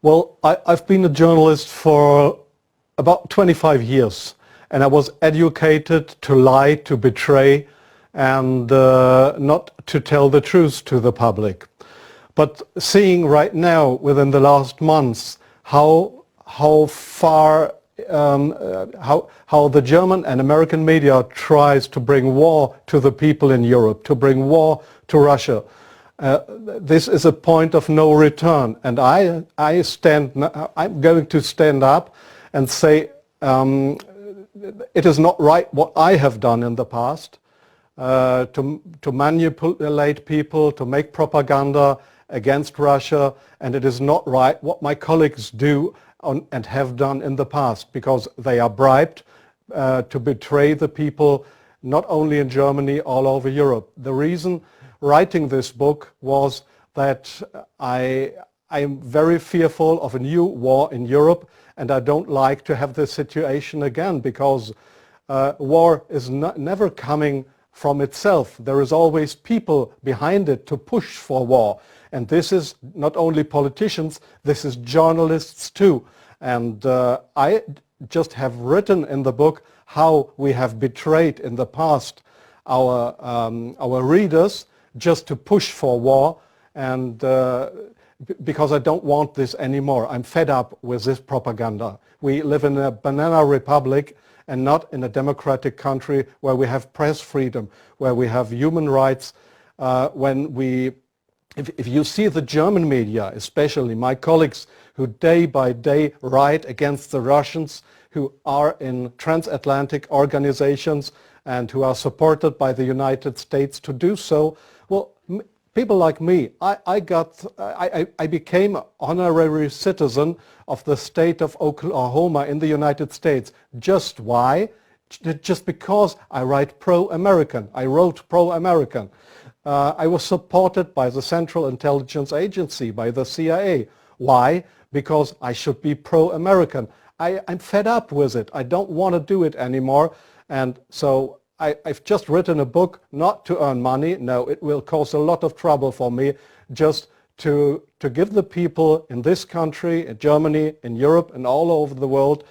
Well, I've been a journalist for about 25 years, and I was educated to lie, to betray, and not to tell the truth to the public. But seeing right now, within the last months, how far how the German and American media tries to bring war to the people in Europe, to bring war to Russia. This is a point of no return, and I'm going to stand up and say it is not right what I have done in the past, to manipulate people, to make propaganda against Russia, and it is not right what my colleagues do and have done in the past, because they are bribed to betray the people, not only in Germany, all over Europe. The reason writing this book was that I am very fearful of a new war in Europe, and I don't like to have this situation again, because war is never coming from itself. There is always people behind it to push for war. And this is not only politicians, this is journalists too. And I just have written in the book how we have betrayed in the past our readers just to push for war, and because I don't want this anymore. I'm fed up with this propaganda. We live in a banana republic and not in a democratic country where we have press freedom, where we have human rights. If you see the German media, especially my colleagues who day by day write against the Russians, who are in transatlantic organizations and who are supported by the United States to do so, well, people like me, I became an honorary citizen of the state of Oklahoma in the United States. Just why? Just because I write pro-American. I wrote pro-American. I was supported by the Central Intelligence Agency, by the CIA. Why? Because I should be pro-American. I'm fed up with it. I don't want to do it anymore. And so I've just written a book not to earn money. No, it will cause a lot of trouble for me, just to give the people in this country, in Germany, in Europe, and all over the world,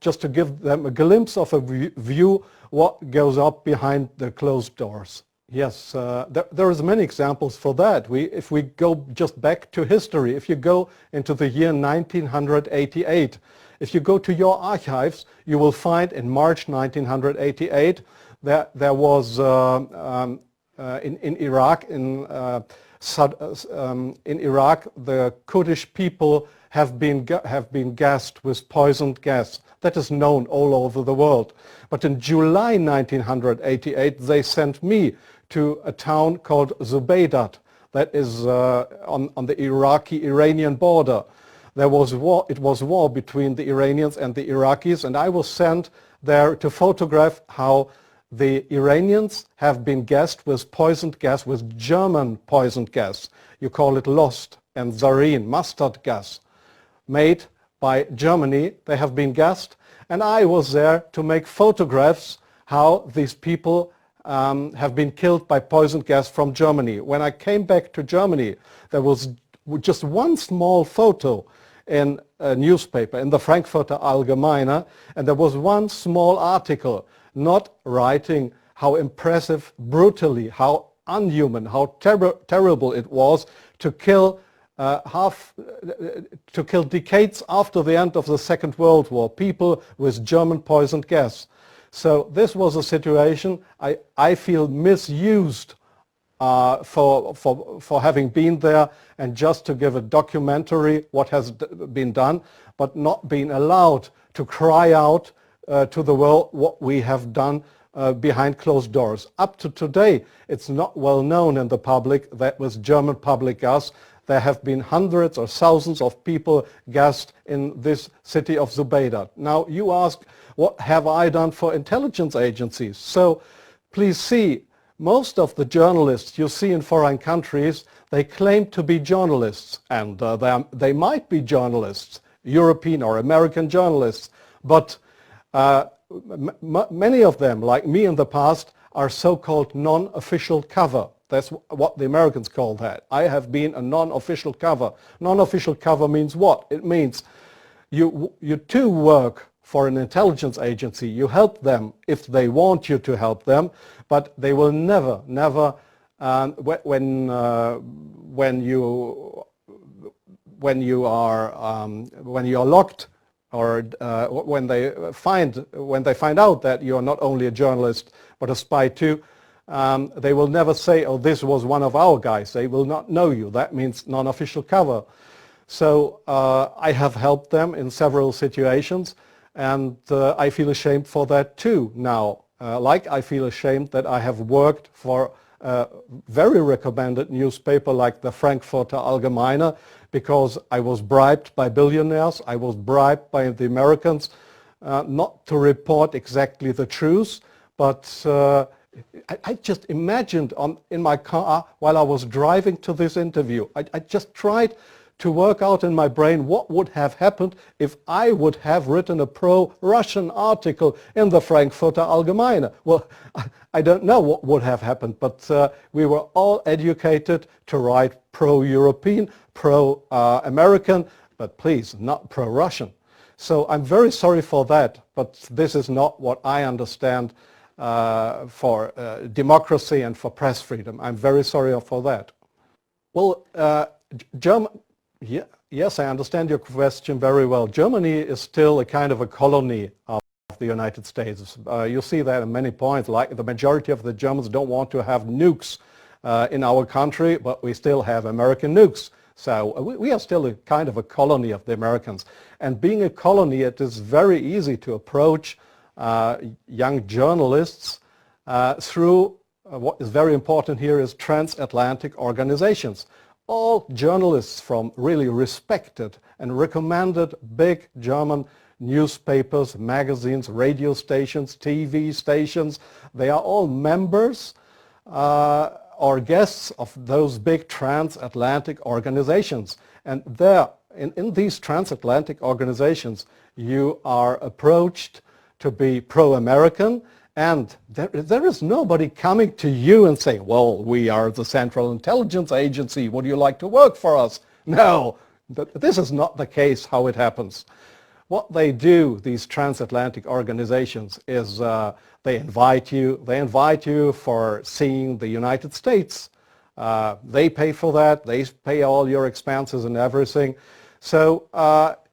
just to give them a glimpse of a view what goes up behind the closed doors. Yes, there is many examples for that. If we go just back to history, if you go into the year 1988, if you go to your archives, you will find in March 1988 there was in Iraq, in Iraq, the Kurdish people have been gassed with poisoned gas. That is known all over the world. But in July 1988, they sent me to a town called Zubaydat, that is on the Iraqi-Iranian border. There was war. It was war between the Iranians and the Iraqis, and I was sent there to photograph how the Iranians have been gassed with poisoned gas, with German poisoned gas. You call it Lost and Zareen, mustard gas, made by Germany. They have been gassed, and I was there to make photographs how these people have been killed by poison gas from Germany. When I came back to Germany, there was just one small photo in a newspaper, in the Frankfurter Allgemeine, and there was one small article not writing how impressive, brutally, how unhuman, how terrible it was to kill decades after the end of the Second World War, people with German poisoned gas. So this was a situation I feel misused for having been there, and just to give a documentary what has been done, but not being allowed to cry out to the world what we have done behind closed doors. Up to today, it's not well known in the public that with German public gas, there have been hundreds or thousands of people gassed in this city of Zubaydat. Now you ask, what have I done for intelligence agencies? So please see, most of the journalists you see in foreign countries, they claim to be journalists, and they might be journalists, European or American journalists, but many of them, like me in the past, are so-called non-official cover. That's what the Americans call that. I have been a non-official cover. Non-official cover means what? It means you too work for an intelligence agency. You help them if they want you to help them, but they will never, when you are locked, or when they find out that you are not only a journalist but a spy too, they will never say, oh, this was one of our guys. They will not know you. That means non-official cover. So I have helped them in several situations, and I feel ashamed for that too now. Like I feel ashamed that I have worked for a very recommended newspaper like the Frankfurter Allgemeine, because I was bribed by billionaires. I was bribed by the Americans not to report exactly the truth, but I just imagined in my car while I was driving to this interview, I just tried to work out in my brain what would have happened if I would have written a pro-Russian article in the Frankfurter Allgemeine. Well, I don't know what would have happened, but we were all educated to write pro-European, pro-American, but please, not pro-Russian. So I'm very sorry for that, but this is not what I understand for democracy and for press freedom. I'm very sorry for that. Well, yes, I understand your question very well. Germany is still a kind of a colony of the United States. You see that in many points, like the majority of the Germans don't want to have nukes in our country, but we still have American nukes. So we are still a kind of a colony of the Americans. And being a colony, it is very easy to approach young journalists through what is very important here is transatlantic organizations. All journalists from really respected and recommended big German newspapers, magazines, radio stations, TV stations, they are all members or guests of those big transatlantic organizations. And there, in these transatlantic organizations, you are approached to be pro-American, and there is nobody coming to you and saying, well, we are the Central Intelligence Agency, would you like to work for us? No, this is not the case how it happens. What they do, these transatlantic organizations, is they invite you for seeing the United States. They pay for that, they pay all your expenses and everything. So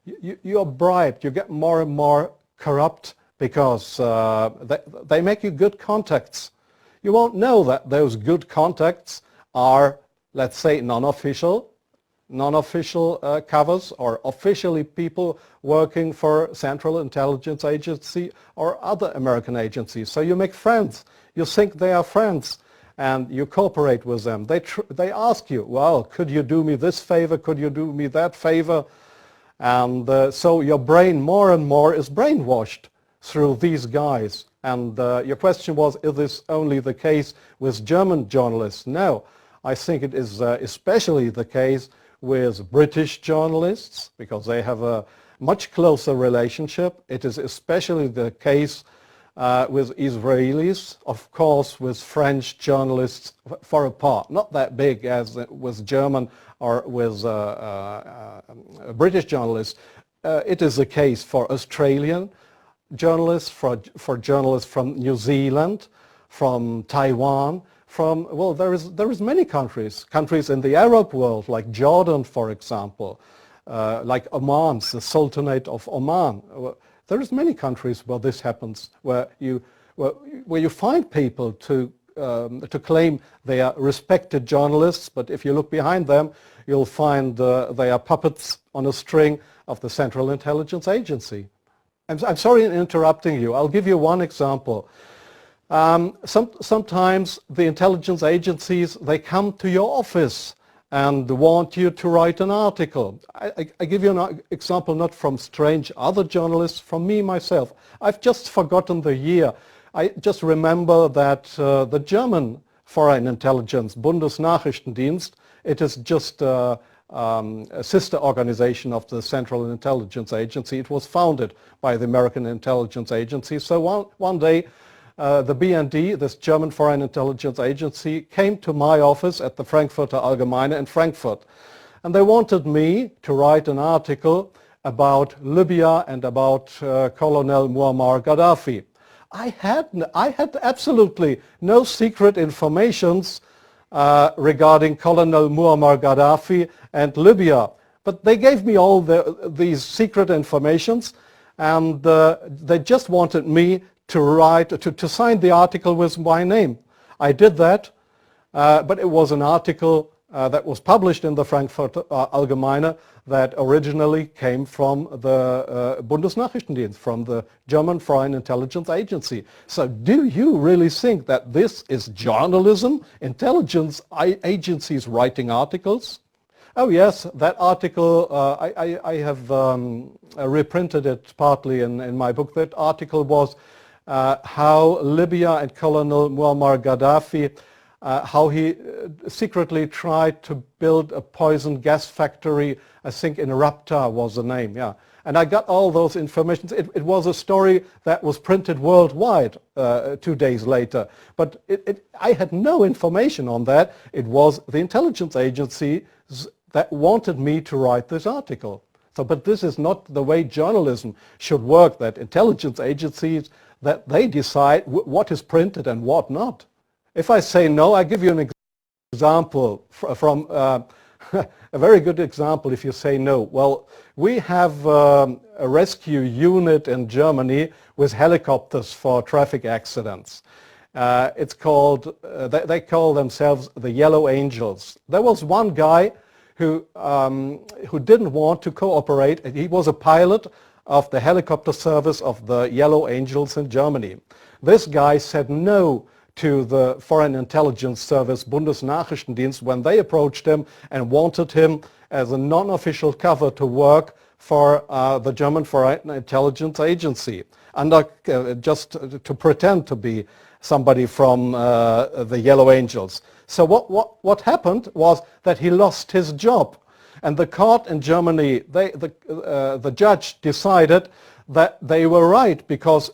you are bribed, you get more and more corrupt, because they make you good contacts. You won't know that those good contacts are, let's say, non-official covers, or officially people working for Central Intelligence Agency or other American agencies. So you make friends. You think they are friends, and you cooperate with them. They ask you, well, could you do me this favor? Could you do me that favor? And so your brain more and more is brainwashed through these guys. And your question was, is this only the case with German journalists? No, I think it is especially the case with British journalists, because they have a much closer relationship. It is especially the case with Israelis, of course with French journalists for a part, not that big as with German or with British journalists. It is the case for Australian journalists, for journalists from New Zealand, from Taiwan, from, well, there is many countries in the Arab world, like Jordan, for example, like Oman, the Sultanate of Oman. There is many countries where this happens, where you find people to claim they are respected journalists, but if you look behind them, you'll find they are puppets on a string of the Central Intelligence Agency. I'm sorry in interrupting you. I'll give you one example. Sometimes the intelligence agencies, they come to your office and want you to write an article. I give you an example not from strange other journalists, from me myself. I've just forgotten the year. I just remember that the German Foreign Intelligence, Bundesnachrichtendienst, it is just a sister organization of the Central Intelligence Agency. It was founded by the American Intelligence Agency. So one day the BND, this German Foreign Intelligence Agency, came to my office at the Frankfurter Allgemeine in Frankfurt. And they wanted me to write an article about Libya and about Colonel Muammar Gaddafi. I had absolutely no secret informations regarding Colonel Muammar Gaddafi and Libya. But they gave me all these secret informations, and they just wanted me to write, to sign the article with my name. I did that, but it was an article that was published in the Frankfurter Allgemeine that originally came from the Bundesnachrichtendienst, from the German Foreign Intelligence Agency. So do you really think that this is journalism, intelligence agencies writing articles? Oh yes, that article, I have reprinted it partly in my book. That article was how Libya and Colonel Muammar Gaddafi, how he secretly tried to build a poison gas factory, I think in Rapta was the name, yeah. And I got all those information. It was a story that was printed worldwide 2 days later. But I had no information on that. It was the intelligence agencies that wanted me to write this article. So, but this is not the way journalism should work, that intelligence agencies, that they decide what is printed and what not. If I say no, I give you an example from a very good example if you say no. Well, we have a rescue unit in Germany with helicopters for traffic accidents. It's called, they call themselves the Yellow Angels. There was one guy who didn't want to cooperate. He was a pilot of the helicopter service of the Yellow Angels in Germany. This guy said no to the Foreign Intelligence Service, Bundesnachrichtendienst, when they approached him and wanted him as a non-official cover to work for the German Foreign Intelligence Agency, just to pretend to be somebody from the Yellow Angels. So what happened was that he lost his job. And the court in Germany, the judge decided that they were right because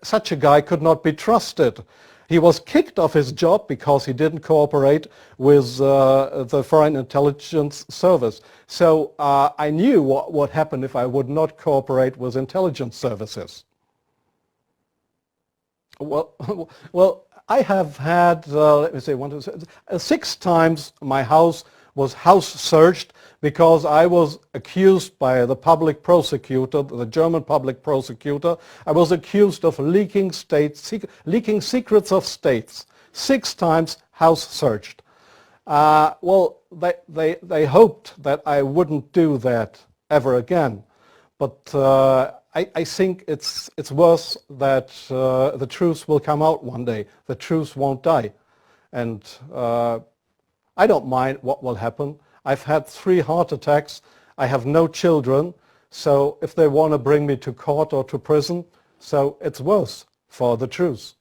such a guy could not be trusted. He was kicked off his job because he didn't cooperate with the Foreign Intelligence Service. So I knew what would happen if I would not cooperate with intelligence services. Well, I have had, let me say, 6 times my house was house searched because I was accused by the public prosecutor, the German public prosecutor. I was accused of leaking secrets of states. 6 times house searched. Well, they hoped that I wouldn't do that ever again. But I think it's worse that the truth will come out one day. The truth won't die. And I don't mind what will happen. I've had 3 heart attacks. I have no children. So if they want to bring me to court or to prison, so it's worse for the truth.